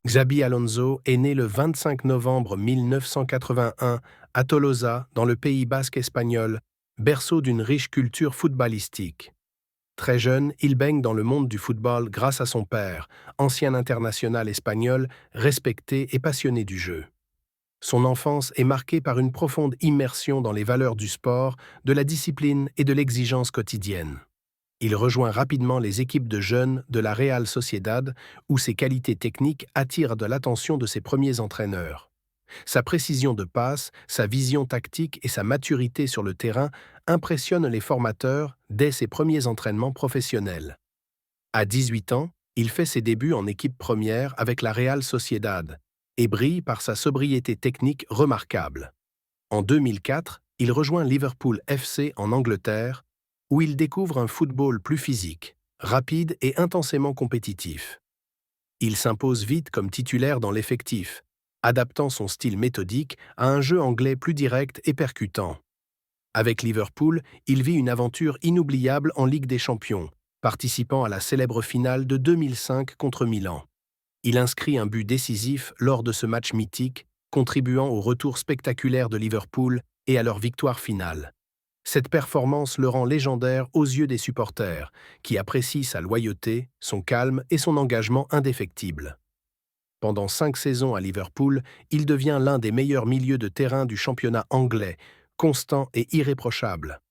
Xabi Alonso est né le 25 novembre 1981 à Tolosa, dans le Pays basque espagnol, berceau d'une riche culture footballistique. Très jeune, il baigne dans le monde du football grâce à son père, ancien international espagnol, respecté et passionné du jeu. Son enfance est marquée par une profonde immersion dans les valeurs du sport, de la discipline et de l'exigence quotidienne. Il rejoint rapidement les équipes de jeunes de la Real Sociedad, où ses qualités techniques attirent de l'attention de ses premiers entraîneurs. Sa précision de passe, sa vision tactique et sa maturité sur le terrain impressionnent les formateurs dès ses premiers entraînements professionnels. À 18 ans, il fait ses débuts en équipe première avec la Real Sociedad et brille par sa sobriété technique remarquable. En 2004, il rejoint Liverpool FC en Angleterre, où il découvre un football plus physique, rapide et intensément compétitif. Il s'impose vite comme titulaire dans l'effectif, adaptant son style méthodique à un jeu anglais plus direct et percutant. Avec Liverpool, il vit une aventure inoubliable en Ligue des Champions, participant à la célèbre finale de 2005 contre Milan. Il inscrit un but décisif lors de ce match mythique, contribuant au retour spectaculaire de Liverpool et à leur victoire finale. Cette performance le rend légendaire aux yeux des supporters, qui apprécient sa loyauté, son calme et son engagement indéfectible. Pendant 5 saisons à Liverpool, il devient l'un des meilleurs milieux de terrain du championnat anglais, constant et irréprochable.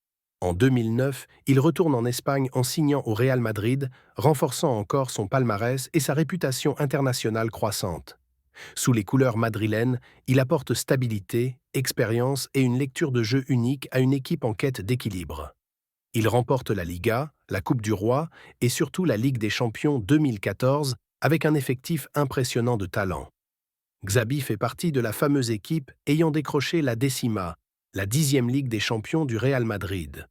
En 2009, il retourne en Espagne en signant au Real Madrid, renforçant encore son palmarès et sa réputation internationale croissante. Sous les couleurs madrilènes, il apporte stabilité, expérience et une lecture de jeu unique à une équipe en quête d'équilibre. Il remporte la Liga, la Coupe du Roi et surtout la Ligue des Champions 2014 avec un effectif impressionnant de talent. Xabi fait partie de la fameuse équipe ayant décroché la Décima, la 10e Ligue des Champions du Real Madrid.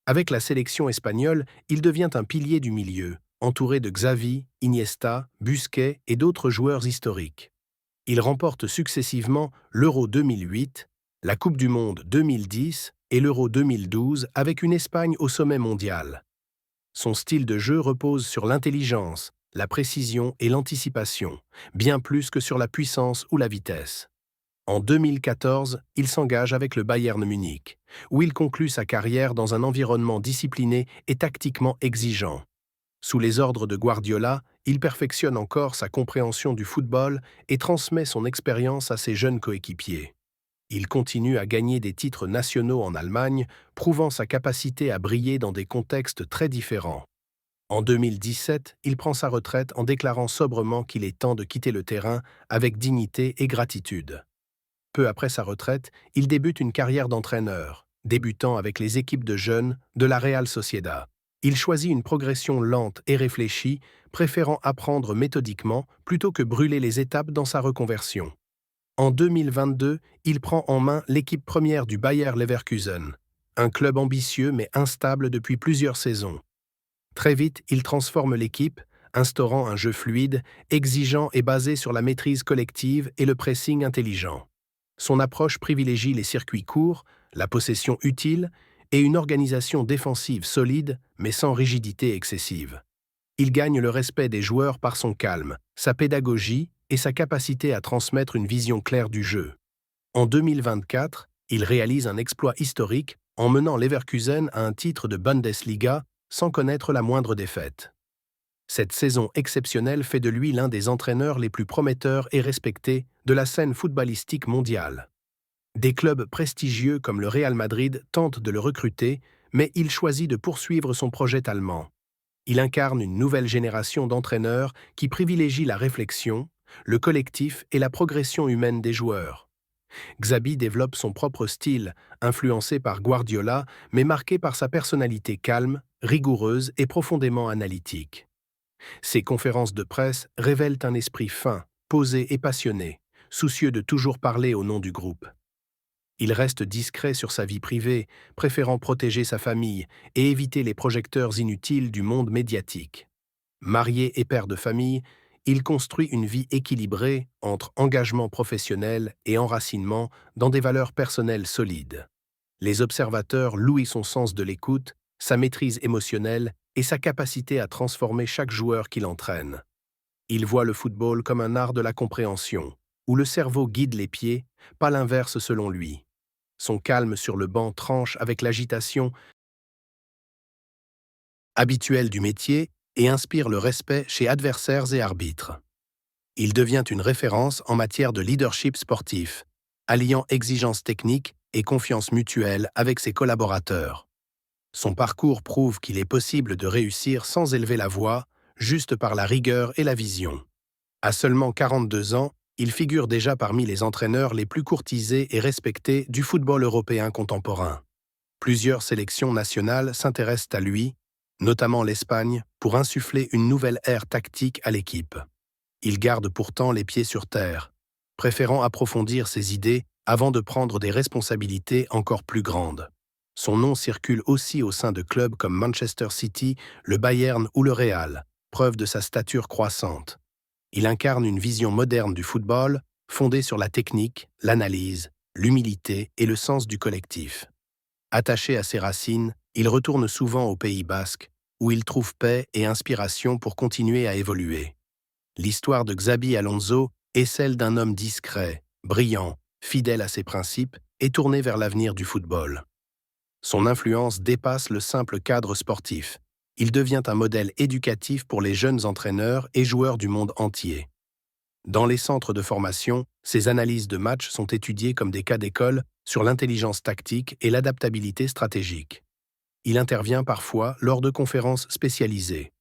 Avec la sélection espagnole, il devient un pilier du milieu, entouré de Xavi, Iniesta, Busquets et d'autres joueurs historiques. Il remporte successivement l'Euro 2008, la Coupe du Monde 2010 et l'Euro 2012 avec une Espagne au sommet mondial. Son style de jeu repose sur l'intelligence, la précision et l'anticipation, bien plus que sur la puissance ou la vitesse. En 2014, il s'engage avec le Bayern Munich, où il conclut sa carrière dans un environnement discipliné et tactiquement exigeant. Sous les ordres de Guardiola, il perfectionne encore sa compréhension du football et transmet son expérience à ses jeunes coéquipiers. Il continue à gagner des titres nationaux en Allemagne, prouvant sa capacité à briller dans des contextes très différents. En 2017, il prend sa retraite en déclarant sobrement qu'il est temps de quitter le terrain avec dignité et gratitude. Peu après sa retraite, il débute une carrière d'entraîneur, débutant avec les équipes de jeunes de la Real Sociedad. Il choisit une progression lente et réfléchie, préférant apprendre méthodiquement plutôt que brûler les étapes dans sa reconversion. En 2022, il prend en main l'équipe première du Bayer Leverkusen, un club ambitieux mais instable depuis plusieurs saisons. Très vite, il transforme l'équipe, instaurant un jeu fluide, exigeant et basé sur la maîtrise collective et le pressing intelligent. Son approche privilégie les circuits courts, la possession utile et une organisation défensive solide mais sans rigidité excessive. Il gagne le respect des joueurs par son calme, sa pédagogie et sa capacité à transmettre une vision claire du jeu. En 2024, il réalise un exploit historique en menant Leverkusen à un titre de Bundesliga sans connaître la moindre défaite. Cette saison exceptionnelle fait de lui l'un des entraîneurs les plus prometteurs et respectés de la scène footballistique mondiale. Des clubs prestigieux comme le Real Madrid tentent de le recruter, mais il choisit de poursuivre son projet allemand. Il incarne une nouvelle génération d'entraîneurs qui privilégie la réflexion, le collectif et la progression humaine des joueurs. Xabi développe son propre style, influencé par Guardiola, mais marqué par sa personnalité calme, rigoureuse et profondément analytique. Ses conférences de presse révèlent un esprit fin, posé et passionné, soucieux de toujours parler au nom du groupe. Il reste discret sur sa vie privée, préférant protéger sa famille et éviter les projecteurs inutiles du monde médiatique. Marié et père de famille, il construit une vie équilibrée entre engagement professionnel et enracinement dans des valeurs personnelles solides. Les observateurs louent son sens de l'écoute, sa maîtrise émotionnelle et sa capacité à transformer chaque joueur qu'il entraîne. Il voit le football comme un art de la compréhension, où le cerveau guide les pieds, pas l'inverse selon lui. Son calme sur le banc tranche avec l'agitation habituelle du métier et inspire le respect chez adversaires et arbitres. Il devient une référence en matière de leadership sportif, alliant exigence technique et confiance mutuelle avec ses collaborateurs. Son parcours prouve qu'il est possible de réussir sans élever la voix, juste par la rigueur et la vision. À seulement 42 ans, il figure déjà parmi les entraîneurs les plus courtisés et respectés du football européen contemporain. Plusieurs sélections nationales s'intéressent à lui, notamment l'Espagne, pour insuffler une nouvelle ère tactique à l'équipe. Il garde pourtant les pieds sur terre, préférant approfondir ses idées avant de prendre des responsabilités encore plus grandes. Son nom circule aussi au sein de clubs comme Manchester City, le Bayern ou le Real, preuve de sa stature croissante. Il incarne une vision moderne du football, fondée sur la technique, l'analyse, l'humilité et le sens du collectif. Attaché à ses racines, il retourne souvent au Pays basque, où il trouve paix et inspiration pour continuer à évoluer. L'histoire de Xabi Alonso est celle d'un homme discret, brillant, fidèle à ses principes et tourné vers l'avenir du football. Son influence dépasse le simple cadre sportif. Il devient un modèle éducatif pour les jeunes entraîneurs et joueurs du monde entier. Dans les centres de formation, ses analyses de matchs sont étudiées comme des cas d'école sur l'intelligence tactique et l'adaptabilité stratégique. Il intervient parfois lors de conférences spécialisées,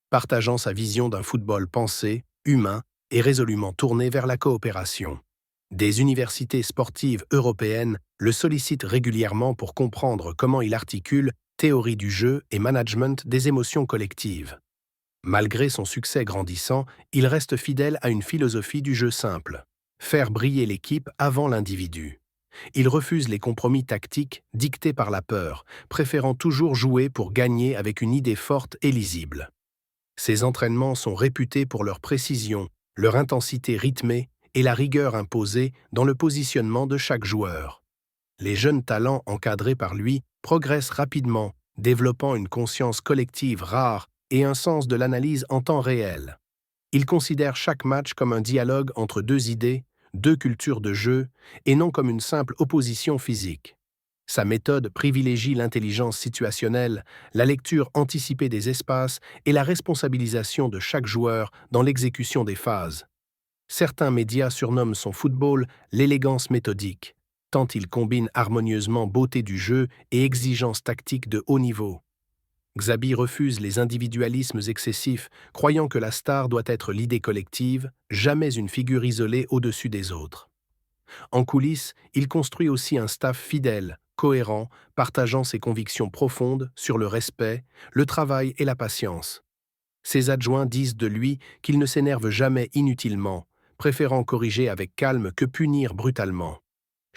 partageant sa vision d'un football pensé, humain et résolument tourné vers la coopération. Des universités sportives européennes le sollicitent régulièrement pour comprendre comment il articule théorie du jeu et management des émotions collectives. Malgré son succès grandissant, il reste fidèle à une philosophie du jeu simple: faire briller l'équipe avant l'individu. Il refuse les compromis tactiques dictés par la peur, préférant toujours jouer pour gagner avec une idée forte et lisible. Ses entraînements sont réputés pour leur précision, leur intensité rythmée et la rigueur imposée dans le positionnement de chaque joueur. Les jeunes talents encadrés par lui progressent rapidement, développant une conscience collective rare et un sens de l'analyse en temps réel. Il considère chaque match comme un dialogue entre deux idées, deux cultures de jeu, et non comme une simple opposition physique. Sa méthode privilégie l'intelligence situationnelle, la lecture anticipée des espaces et la responsabilisation de chaque joueur dans l'exécution des phases. Certains médias surnomment son football l'élégance méthodique, tant il combine harmonieusement beauté du jeu et exigence tactique de haut niveau. Xabi refuse les individualismes excessifs, croyant que la star doit être l'idée collective, jamais une figure isolée au-dessus des autres. En coulisses, il construit aussi un staff fidèle, cohérent, partageant ses convictions profondes sur le respect, le travail et la patience. Ses adjoints disent de lui qu'il ne s'énerve jamais inutilement, préférant corriger avec calme que punir brutalement.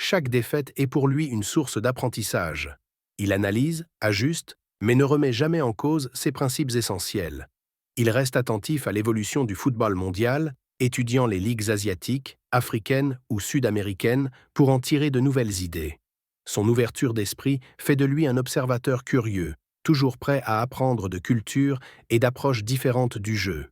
Chaque défaite est pour lui une source d'apprentissage. Il analyse, ajuste, mais ne remet jamais en cause ses principes essentiels. Il reste attentif à l'évolution du football mondial, étudiant les ligues asiatiques, africaines ou sud-américaines pour en tirer de nouvelles idées. Son ouverture d'esprit fait de lui un observateur curieux, toujours prêt à apprendre de cultures et d'approches différentes du jeu.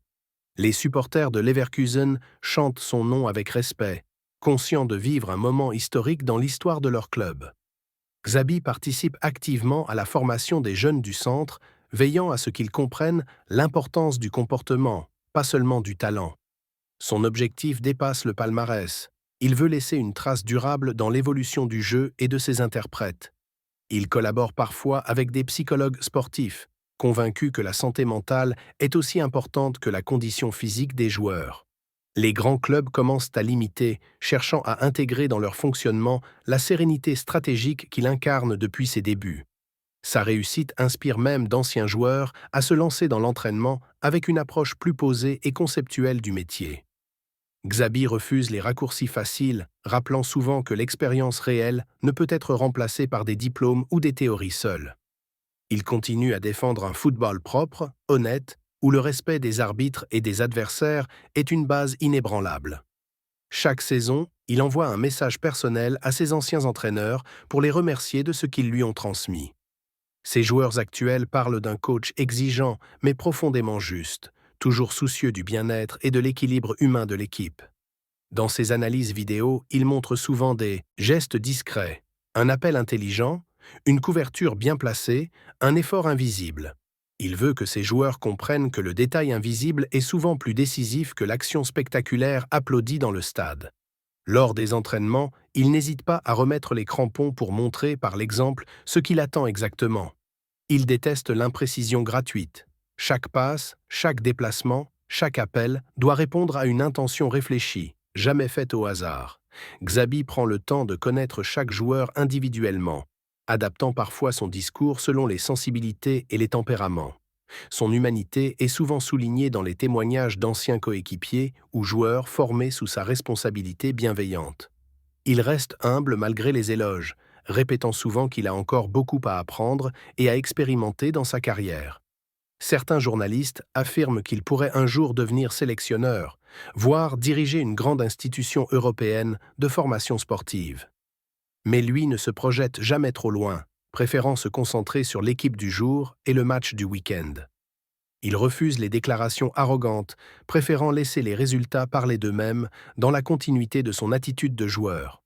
Les supporters de Leverkusen chantent son nom avec respect, conscients de vivre un moment historique dans l'histoire de leur club. Xabi participe activement à la formation des jeunes du centre, veillant à ce qu'ils comprennent l'importance du comportement, pas seulement du talent. Son objectif dépasse le palmarès. Il veut laisser une trace durable dans l'évolution du jeu et de ses interprètes. Il collabore parfois avec des psychologues sportifs, convaincus que la santé mentale est aussi importante que la condition physique des joueurs. Les grands clubs commencent à l'imiter, cherchant à intégrer dans leur fonctionnement la sérénité stratégique qu'il incarne depuis ses débuts. Sa réussite inspire même d'anciens joueurs à se lancer dans l'entraînement avec une approche plus posée et conceptuelle du métier. Xabi refuse les raccourcis faciles, rappelant souvent que l'expérience réelle ne peut être remplacée par des diplômes ou des théories seules. Il continue à défendre un football propre, honnête, où le respect des arbitres et des adversaires est une base inébranlable. Chaque saison, il envoie un message personnel à ses anciens entraîneurs pour les remercier de ce qu'ils lui ont transmis. Ses joueurs actuels parlent d'un coach exigeant mais profondément juste, toujours soucieux du bien-être et de l'équilibre humain de l'équipe. Dans ses analyses vidéo, il montre souvent des gestes discrets, un appel intelligent, une couverture bien placée, un effort invisible. Il veut que ses joueurs comprennent que le détail invisible est souvent plus décisif que l'action spectaculaire applaudie dans le stade. Lors des entraînements, il n'hésite pas à remettre les crampons pour montrer, par l'exemple, ce qu'il attend exactement. Il déteste l'imprécision gratuite. Chaque passe, chaque déplacement, chaque appel doit répondre à une intention réfléchie, jamais faite au hasard. Xabi prend le temps de connaître chaque joueur individuellement, adaptant parfois son discours selon les sensibilités et les tempéraments. Son humanité est souvent soulignée dans les témoignages d'anciens coéquipiers ou joueurs formés sous sa responsabilité bienveillante. Il reste humble malgré les éloges, répétant souvent qu'il a encore beaucoup à apprendre et à expérimenter dans sa carrière. Certains journalistes affirment qu'il pourrait un jour devenir sélectionneur, voire diriger une grande institution européenne de formation sportive. Mais lui ne se projette jamais trop loin, préférant se concentrer sur l'équipe du jour et le match du week-end. Il refuse les déclarations arrogantes, préférant laisser les résultats parler d'eux-mêmes dans la continuité de son attitude de joueur.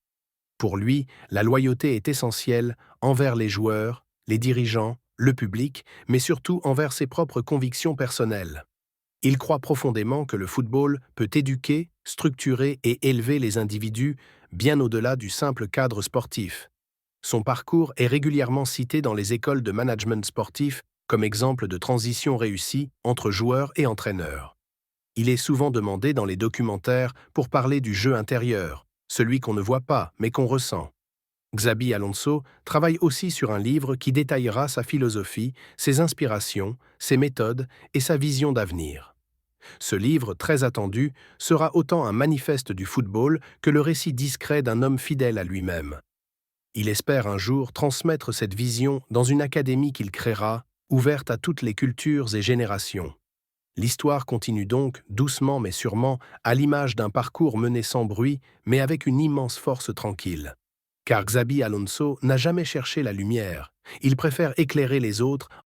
Pour lui, la loyauté est essentielle envers les joueurs, les dirigeants, le public, mais surtout envers ses propres convictions personnelles. Il croit profondément que le football peut éduquer, structurer et élever les individus bien au-delà du simple cadre sportif. Son parcours est régulièrement cité dans les écoles de management sportif comme exemple de transition réussie entre joueurs et entraîneurs. Il est souvent demandé dans les documentaires pour parler du jeu intérieur, celui qu'on ne voit pas mais qu'on ressent. Xabi Alonso travaille aussi sur un livre qui détaillera sa philosophie, ses inspirations, ses méthodes et sa vision d'avenir. Ce livre, très attendu, sera autant un manifeste du football que le récit discret d'un homme fidèle à lui-même. Il espère un jour transmettre cette vision dans une académie qu'il créera, ouverte à toutes les cultures et générations. L'histoire continue donc, doucement mais sûrement, à l'image d'un parcours mené sans bruit, mais avec une immense force tranquille. Car Xabi Alonso n'a jamais cherché la lumière, il préfère éclairer les autres